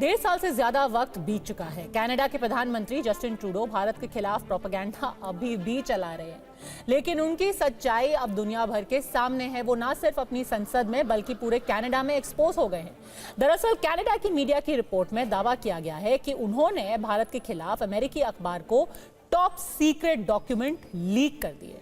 1.5 साल से ज्यादा वक्त बीत चुका है। कनाडा के प्रधानमंत्री जस्टिन ट्रूडो भारत के खिलाफ प्रोपेगेंडा अभी भी चला रहे हैं, लेकिन उनकी सच्चाई अब दुनिया भर के सामने है। वो ना सिर्फ अपनी संसद में बल्कि पूरे कनाडा में एक्सपोज हो गए हैं। दरअसल कनाडा की मीडिया की रिपोर्ट में दावा किया गया है कि उन्होंने भारत के खिलाफ अमेरिकी अखबार को टॉप सीक्रेट डॉक्यूमेंट लीक कर दिए,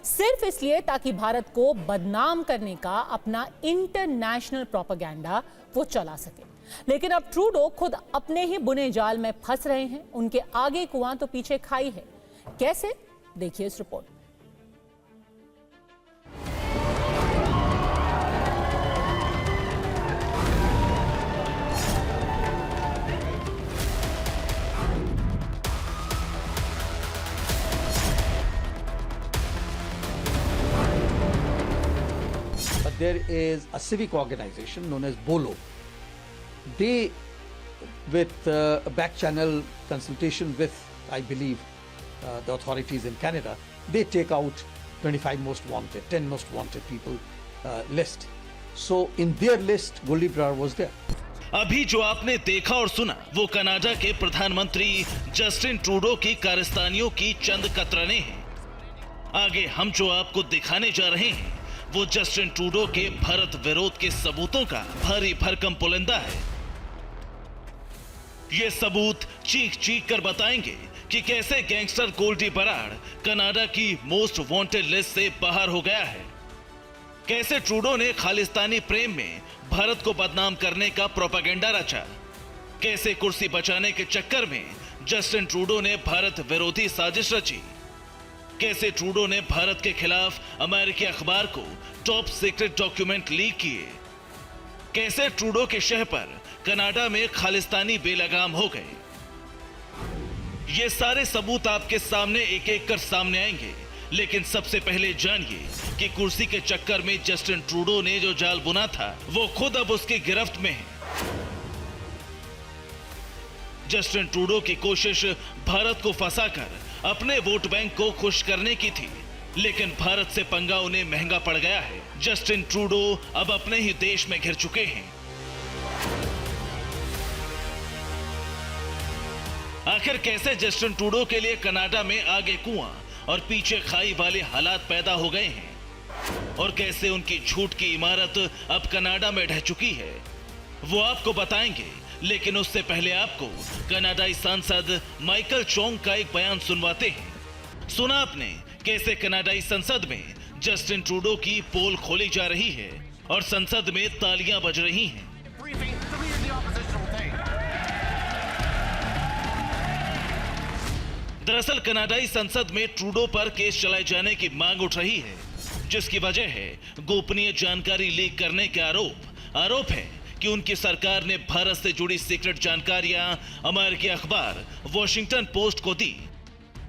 सिर्फ इसलिए ताकि भारत को बदनाम करने का अपना इंटरनेशनल प्रोपेगेंडा वो चला सके। लेकिन अब ट्रूडो खुद अपने ही बुने जाल में फंस रहे हैं। उनके आगे कुआं तो पीछे खाई है। कैसे, देखिए इस report. There is a civic organization known as BOLO. They, with a back channel consultation with, I believe, the authorities in Canada, they take out 25 most wanted, 10 most wanted people list. So in their list, Goldie Brar was there. अभी जो आपने देखा और सुना वो Canada के प्रधानमंत्री Justin Trudeau की कारस्तानियों की चंद कतरने हैं। आगे हम जो आपको दिखाने जा रहे हैं वो जस्टिन ट्रूडो के भारत विरोध के सबूतों का भारी भरकम पुलिंदा है। ये सबूत चीख चीख कर बताएंगे कि कैसे गैंगस्टर गोल्डी बराड़ कनाडा की मोस्ट वांटेड लिस्ट से बाहर हो गया है, कैसे ट्रूडो ने खालिस्तानी प्रेम में भारत को बदनाम करने का प्रोपेगेंडा रचा, कैसे कुर्सी बचाने के चक्कर में जस्टिन ट्रूडो ने भारत विरोधी साजिश रची, कैसे ट्रूडो ने भारत के खिलाफ अमेरिकी अखबार को टॉप सीक्रेट डॉक्यूमेंट लीक किए, कैसे ट्रूडो के शह पर कनाडा में खालिस्तानी बेलगाम हो गए। ये सारे सबूत आपके सामने एक एक कर सामने आएंगे, लेकिन सबसे पहले जानिए कि कुर्सी के चक्कर में जस्टिन ट्रूडो ने जो जाल बुना था वो खुद अब उसकी गिरफ्त में है। जस्टिन ट्रूडो की कोशिश भारत को फंसाकर अपने वोट बैंक को खुश करने की थी, लेकिन भारत से पंगा उन्हें महंगा पड़ गया है। जस्टिन ट्रूडो अब अपने ही देश में घिर चुके हैं। आखिर कैसे जस्टिन ट्रूडो के लिए कनाडा में आगे कुआं और पीछे खाई वाले हालात पैदा हो गए हैं, और कैसे उनकी झूठ की इमारत अब कनाडा में ढह चुकी है, वो आपको बताएंगे। लेकिन उससे पहले आपको कनाडाई सांसद माइकल चोंग का एक बयान सुनवाते हैं। सुना आपने कैसे कनाडाई संसद में जस्टिन ट्रूडो की पोल खोली जा रही है और संसद में तालियां बज रही हैं। दरअसल कनाडाई संसद में ट्रूडो पर केस चलाए जाने की मांग उठ रही है, जिसकी वजह है गोपनीय जानकारी लीक करने के आरोप है कि उनकी सरकार ने भारत से जुड़ी सीक्रेट जानकारियां अमेरिकी अखबार वॉशिंगटन पोस्ट को दी,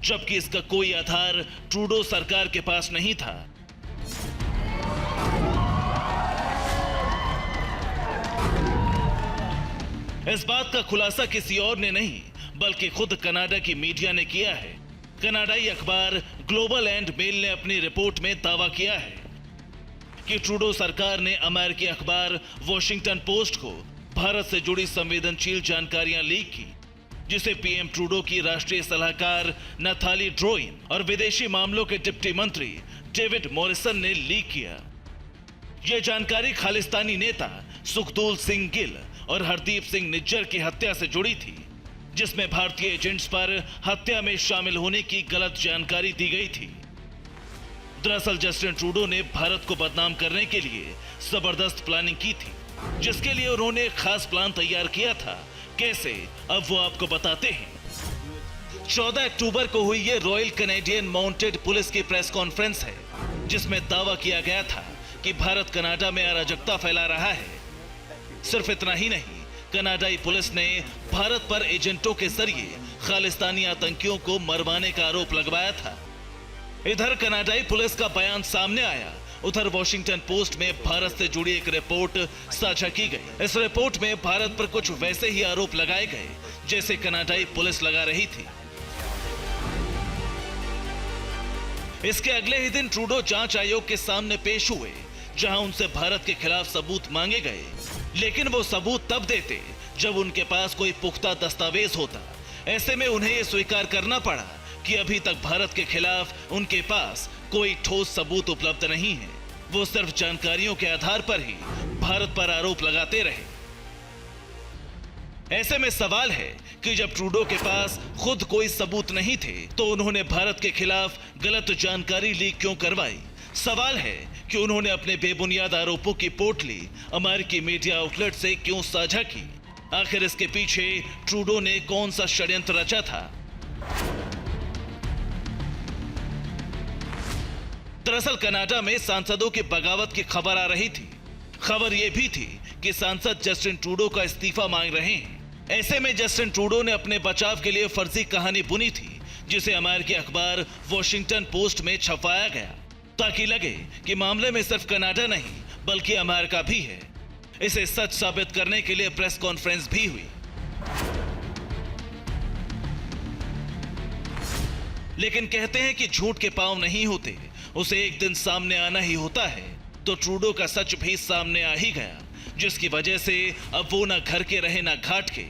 जबकि इसका कोई आधार ट्रूडो सरकार के पास नहीं था। इस बात का खुलासा किसी और ने नहीं बल्कि खुद कनाडा की मीडिया ने किया है। कनाडाई अखबार ग्लोबल एंड मेल ने अपनी रिपोर्ट में दावा किया है कि ट्रूडो सरकार ने अमेरिकी अखबार वॉशिंगटन पोस्ट को भारत से जुड़ी संवेदनशील जानकारियां लीक की, जिसे पीएम ट्रूडो की राष्ट्रीय सलाहकार नथाली ड्रोइन और विदेशी मामलों के डिप्टी मंत्री डेविड मॉरिसन ने लीक किया। यह जानकारी खालिस्तानी नेता सुखदूल सिंह गिल और हरदीप सिंह निज्जर की हत्या से जुड़ी थी, जिसमें भारतीय एजेंट्स पर हत्या में शामिल होने की गलत जानकारी दी गई थी। दरअसल जस्टिन ट्रूडो ने भारत को बदनाम करने के लिए जबरदस्त प्लानिंग की थी, जिसके लिए उन्होंने एक खास प्लान तैयार किया था। कैसे, अब वो आपको बताते हैं। 14 अक्टूबर को हुई ये रॉयल कैनेडियन माउंटेड पुलिस की प्रेस कॉन्फ्रेंस है, जिसमें दावा किया गया था कि भारत कनाडा में अराजकता फैला रहा है। सिर्फ इतना ही नहीं, कनाडाई पुलिस ने भारत पर एजेंटों के जरिए खालिस्तानी आतंकियों को मरवाने का आरोप लगवाया था। इधर कनाडाई पुलिस का बयान सामने आया, उधर वॉशिंगटन पोस्ट में भारत से जुड़ी एक रिपोर्ट साझा की गई। इस रिपोर्ट में भारत पर कुछ वैसे ही आरोप लगाए गए जैसे कनाडाई पुलिस लगा रही थी। इसके अगले ही दिन ट्रूडो जांच आयोग के सामने पेश हुए, जहां उनसे भारत के खिलाफ सबूत मांगे गए, लेकिन वो सबूत तब देते जब उनके पास कोई पुख्ता दस्तावेज होता। ऐसे में उन्हें यह स्वीकार करना पड़ा कि अभी तक भारत के खिलाफ उनके पास कोई ठोस सबूत उपलब्ध नहीं है। वो सिर्फ जानकारियों के आधार पर ही भारत पर आरोप लगाते रहे। ऐसे में सवाल है कि जब ट्रूडो के पास खुद कोई सबूत नहीं थे तो उन्होंने भारत के खिलाफ गलत जानकारी लीक क्यों करवाई। सवाल है कि उन्होंने अपने बेबुनियाद आरोपों की पोटली अमेरिकी मीडिया आउटलेट से क्यों साझा की। आखिर इसके पीछे ट्रूडो ने कौन सा षड्यंत्र रचा था। दरअसल कनाडा में सांसदों की बगावत की खबर आ रही थी। खबर यह भी थी कि सांसद जस्टिन ट्रूडो का इस्तीफा मांग रहे हैं। ऐसे में जस्टिन ट्रूडो ने अपने बचाव के लिए फर्जी कहानी बुनी थी, जिसे अमेरिकी अखबार वॉशिंगटन पोस्ट में छपवाया गया, ताकि लगे कि मामले में सिर्फ कनाडा नहीं बल्कि अमेरिका भी है। इसे सच साबित करने के लिए प्रेस कॉन्फ्रेंस भी हुई। लेकिन कहते हैं कि झूठ के पांव नहीं होते, उसे एक दिन सामने आना ही होता है। तो ट्रूडो का सच भी सामने आ ही गया, जिसकी वजह से अब वो ना घर के रहे ना घाट के।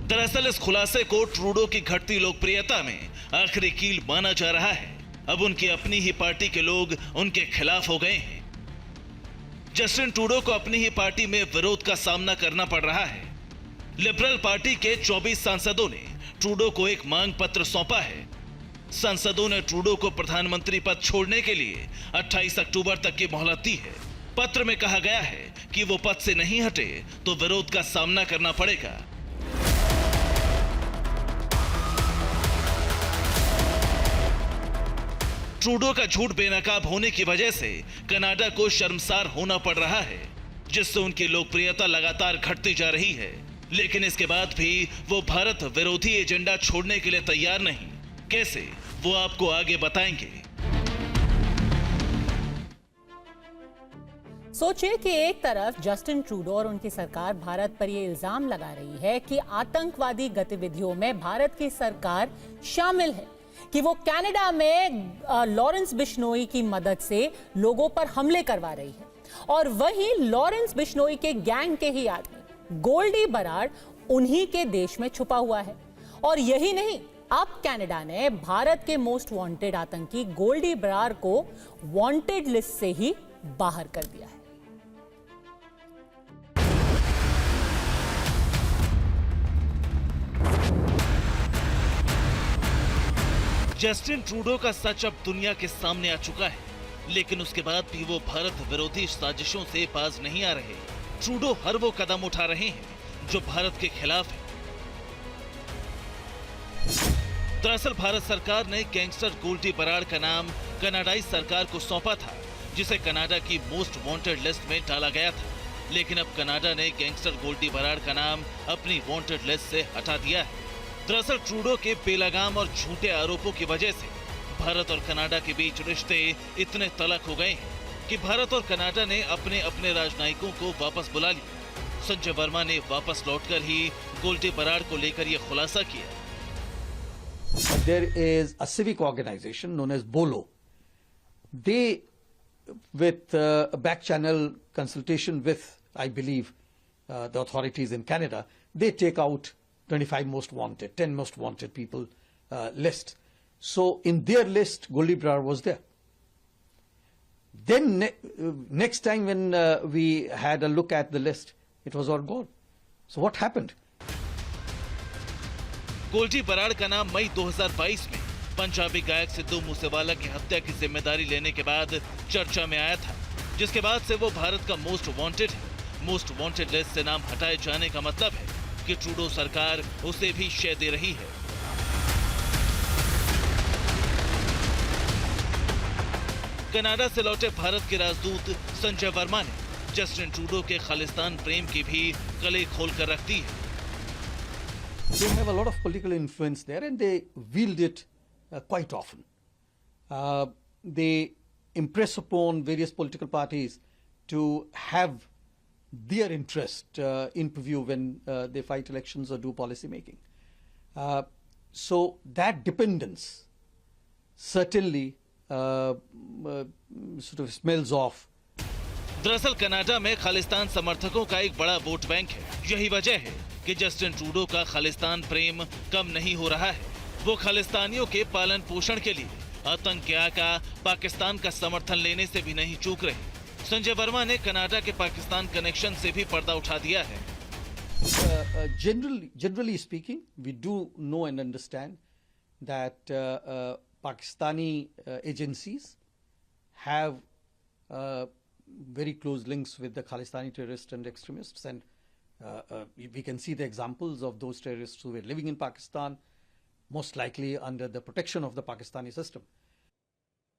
दरअसल इस खुलासे को ट्रूडो की घटती लोकप्रियता में आखिरी कील माना जा रहा है। अब उनकी अपनी ही पार्टी के लोग उनके खिलाफ हो गए हैं। जस्टिन ट्रूडो को अपनी ही पार्टी में विरोध का सामना करना पड़ रहा है। लिबरल पार्टी के 24 सांसदों ने ट्रूडो को एक मांग पत्र सौंपा है। सांसदों ने ट्रूडो को प्रधानमंत्री पद छोड़ने के लिए 28 अक्टूबर तक की मोहलत दी है। पत्र में कहा गया है कि वो पद से नहीं हटे तो विरोध का सामना करना पड़ेगा। ट्रूडो का झूठ बेनकाब होने की वजह से कनाडा को शर्मसार होना पड़ रहा है, जिससे उनकी लोकप्रियता लगातार घटती जा रही है। लेकिन इसके बाद भी वो भारत विरोधी एजेंडा छोड़ने के लिए तैयार नहीं। कैसे, वो आपको आगे बताएंगे। सोचिए कि एक तरफ जस्टिन ट्रूडो और उनकी सरकार भारत पर यह इल्जाम लगा रही है कि आतंकवादी गतिविधियों में भारत की सरकार शामिल है, कि वो कनाडा में लॉरेंस बिश्नोई की मदद से लोगों पर हमले करवा रही है, और वहीं लॉरेंस बिश्नोई के गैंग के ही आदमी गोल्डी बराड़ उन्हीं के देश में छुपा हुआ है। और यही नहीं, अब कनाडा ने भारत के मोस्ट वांटेड आतंकी गोल्डी बराड़ को वांटेड लिस्ट से ही बाहर कर दिया है। जस्टिन ट्रूडो का सच अब दुनिया के सामने आ चुका है, लेकिन उसके बाद भी वो भारत विरोधी साजिशों से बाज नहीं आ रहे। ट्रूडो हर वो कदम उठा रहे हैं जो भारत के खिलाफ है। दरअसल भारत सरकार ने गैंगस्टर गोल्डी बराड़ का नाम कनाडाई सरकार को सौंपा था, जिसे कनाडा की मोस्ट वांटेड लिस्ट में डाला गया था। लेकिन अब कनाडा ने गैंगस्टर गोल्डी बराड़ का नाम अपनी वांटेड लिस्ट से हटा दिया है। दरअसल ट्रूडो के बेलगाम और झूठे आरोपों की वजह से भारत और कनाडा के बीच रिश्ते इतने तलख हो गए हैं कि भारत और कनाडा ने अपने अपने राजनयिकों को वापस बुला लिया। संजय वर्मा ने वापस लौटकर ही गोल्डी बराड़ को लेकर यह खुलासा किया। There is a civic organization known as BOLO. They, with a back channel consultation with, I believe, the authorities in Canada, they take out 25 most wanted, 10 most wanted people list. So in their list, Goldie Brar was there. Then next time when we had a look at the list, it was all gone. So what happened? Goldy Brar का नाम मई 2022 में पंजाबी गायक सिद्धू मूसेवाला की हत्या की जिम्मेदारी लेने के बाद चर्चा में आया था, जिसके बाद से वो भारत का मोस्ट वांटेड है। मोस्ट वांटेड लिस्ट से नाम हटाए जाने का मतलब है कि ट्रूडो सरकार उसे भी शय दे रही है। कनाडा से लौटे भारत के राजदूत संजय वर्मा ने जस्टिन ट्रूडो के खालिस्तान प्रेम की भी कले खोल कर रख दी है। They have a lot of political influence there, and they wield it quite often. They impress upon various political parties to have their interest in view when they fight elections or do policy making. So that dependence certainly sort of smells off. दरअसल Canada में खालिस्तान समर्थकों का एक बड़ा vote bank है। यही वजह है कि जस्टिन ट्रूडो का खालिस्तान प्रेम कम नहीं हो रहा है। वो खालिस्तानियों के पालन पोषण के लिए आतंकिया का पाकिस्तान का समर्थन लेने से भी नहीं चूक रहे। संजय वर्मा ने कनाडा के पाकिस्तान कनेक्शन से भी पर्दा उठा दिया है। Generally speaking, we do know and understand that Pakistani agencies have very close links with the Khalistani terrorists and extremists, and we can see the examples of those terrorists who were living in Pakistan, most likely under the protection of the Pakistani system.